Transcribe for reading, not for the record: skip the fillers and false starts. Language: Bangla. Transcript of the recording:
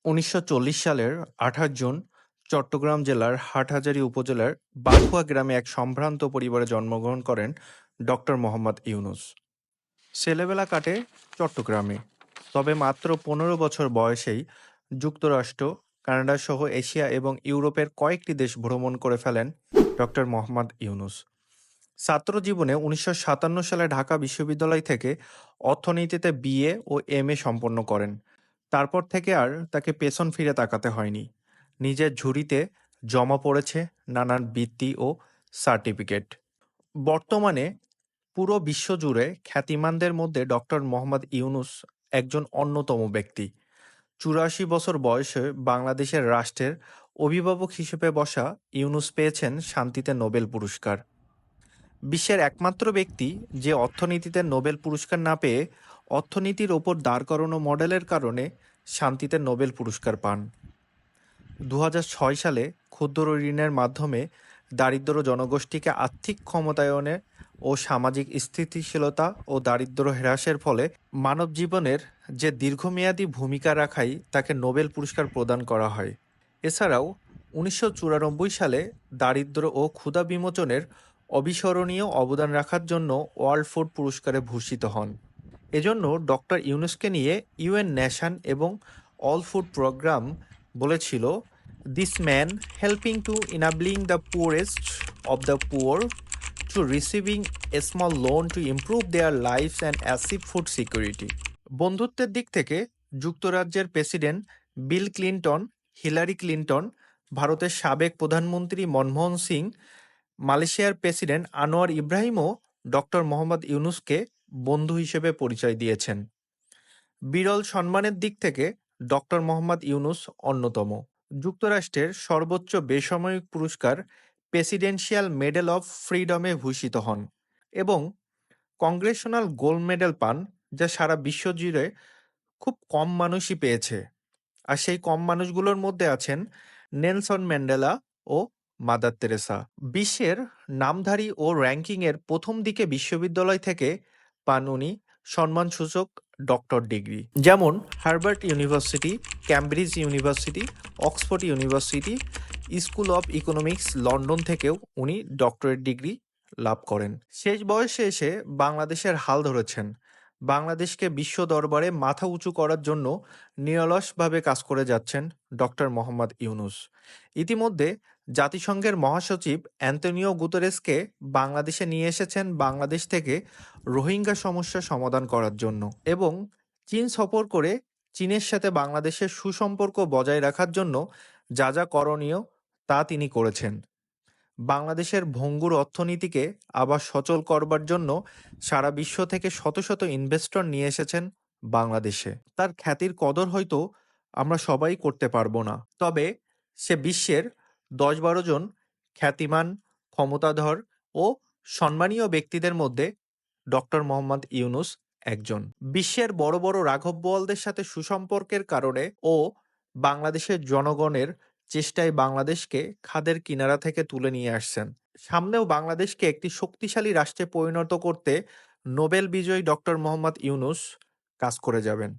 ১৯৪০ সালের ২৮ জুন চট্টগ্রাম জেলার হাটহাজারী উপজেলার বাঘুয়া গ্রামে এক সম্ভ্রান্ত পরিবারে জন্মগ্রহণ করেন ডক্টর মোহাম্মদ ইউনুস। ছেলেবেলা কাটে চট্টগ্রামে, তবে মাত্র ১৫ বছর বয়সেই যুক্তরাষ্ট্র, কানাডা সহ এশিয়া এবং ইউরোপের কয়েকটি দেশ ভ্রমণ করে ফেলেন ডক্টর মোহাম্মদ ইউনুস। ছাত্র জীবনে ১৯৫৭ সালে ঢাকা বিশ্ববিদ্যালয় থেকে অর্থনীতিতে বিএ ও এমএ সম্পন্ন করেন। তারপর থেকে আর তাকে পেছন ফিরে তাকাতে হয়নি। নিজের ঝুড়িতে জমা পড়েছে নানান বৃত্তি ও সার্টিফিকেট। বর্তমানে পুরো বিশ্বজুড়ে খ্যাতিমানদের মধ্যে ডক্টর মোহাম্মদ ইউনুস একজন অন্যতম ব্যক্তি। ৮৪ বছর বয়সে বাংলাদেশের রাষ্ট্রের অভিভাবক হিসেবে বসা ইউনুস পেয়েছেন শান্তিতে নোবেল পুরস্কার। বিশ্বের একমাত্র ব্যক্তি যে অর্থনীতিতে নোবেল পুরস্কার না পেয়ে অর্থনীতির ওপর দাঁড় করানো মডেলের কারণে শান্তিতে নোবেল পুরস্কার পান। ২০০৬ সালে ক্ষুদ্র ঋণের মাধ্যমে দারিদ্র জনগোষ্ঠীকে আর্থিক ক্ষমতায়নে ও সামাজিক স্থিতিশীলতা ও দারিদ্র হ্রাসের ফলে মানব জীবনের যে দীর্ঘমেয়াদী ভূমিকা রাখাই তাকে নোবেল পুরস্কার প্রদান করা হয়। এছাড়াও ১৯৯৪ সালে দারিদ্র ও ক্ষুধা বিমোচনের অবিস্মরণীয় অবদান রাখার জন্য ওয়ার্ল্ড ফুড পুরস্কারে ভূষিত হন। এজন্য ডক্টর ইউনুসকে নিয়ে ইউএন নেশন এবং অল ফুড প্রোগ্রাম বলেছিল, this man helping to enabling the poorest of the poor to receiving a small loan to improve their lives and achieve food security. বন্ধুত্বের দিক থেকে যুক্তরাজ্যের president Bill Clinton, Hillary Clinton, ভারতের সাবেক প্রধানমন্ত্রী মনমোহন সিং, মালয়েশিয়ার প্রেসিডেন্ট আনোয়ার ইব্রাহিমও ডক্টর মোহাম্মদ ইউনুসকে বন্ধু হিসেবে পরিচয় দিয়েছেন। বিরল সম্মানের দিক থেকে ডক্টর মোহাম্মদ ইউনুস অন্যতম। যুক্তরাষ্ট্রের সর্বোচ্চ বেসামরিক পুরস্কার প্রেসিডেন্সিয়াল মেডেল অফ ফ্রিডমে ভূষিত হন এবং কংগ্রেশনাল গোল্ড মেডেল পান, যা সারা বিশ্ব জুড়ে খুব কম মানুষই পেয়েছে। আর সেই কম মানুষগুলোর মধ্যে আছেন নেলসন ম্যান্ডেলা ও মাদার তেরেসা। বিশ্বের নামধারী ও র্যাঙ্কিংয়ের প্রথম দিকে বিশ্ববিদ্যালয় থেকে পান উনি সম্মানসূচক ডক্টর ডিগ্রি, যেমন Harvard university, Cambridge university, Oxford university, school of economics London থেকেও উনি ডক্টরেট ডিগ্রি লাভ করেন। শেষ বয়সে এসে বাংলাদেশের হাল ধরেছেন। বাংলাদেশকে বিশ্ব দরবারে মাথা উঁচু করার জন্য নিরলসভাবে কাজ করে যাচ্ছেন ডক্টর মোহাম্মদ ইউনুস। ইতিমধ্যে জাতিসংঘের মহাসচিব অ্যান্তোনিও গুতেরেসকে বাংলাদেশে নিয়ে এসেছেন বাংলাদেশ থেকে রোহিঙ্গা সমস্যা সমাধান করার জন্য, এবং চীন সফর করে চীনের সাথে বাংলাদেশের সুসম্পর্ক বজায় রাখার জন্য যা যা করণীয় তা তিনি করেছেন। বাংলাদেশের ভঙ্গুর অর্থনীতিকে আবার সচল করবার জন্য সারা বিশ্ব থেকে শত শত ইনভেস্টর নিয়ে এসেছেন বাংলাদেশে। তার খ্যাতির কদর হয়তো আমরা সবাই করতে পারবো না, তবে সে বিশ্বের ১০-১২ জন খ্যাতিমান, ক্ষমতাধর ও সম্মানীয় ব্যক্তিদের মধ্যে ডক্টর মোহাম্মদ ইউনুস একজন। বিশ্বের বড় বড় রাঘব বোয়ালদের সাথে সুসম্পর্কের কারণে ও বাংলাদেশের জনগণের চেষ্টায় বাংলাদেশকে খাদের কিনারা থেকে তুলে নিয়ে আসছেন। সামনেও বাংলাদেশকে একটি শক্তিশালী রাষ্ট্রে পরিণত করতে নোবেল বিজয়ী ডক্টর মোহাম্মদ ইউনুস কাজ করে যাবেন।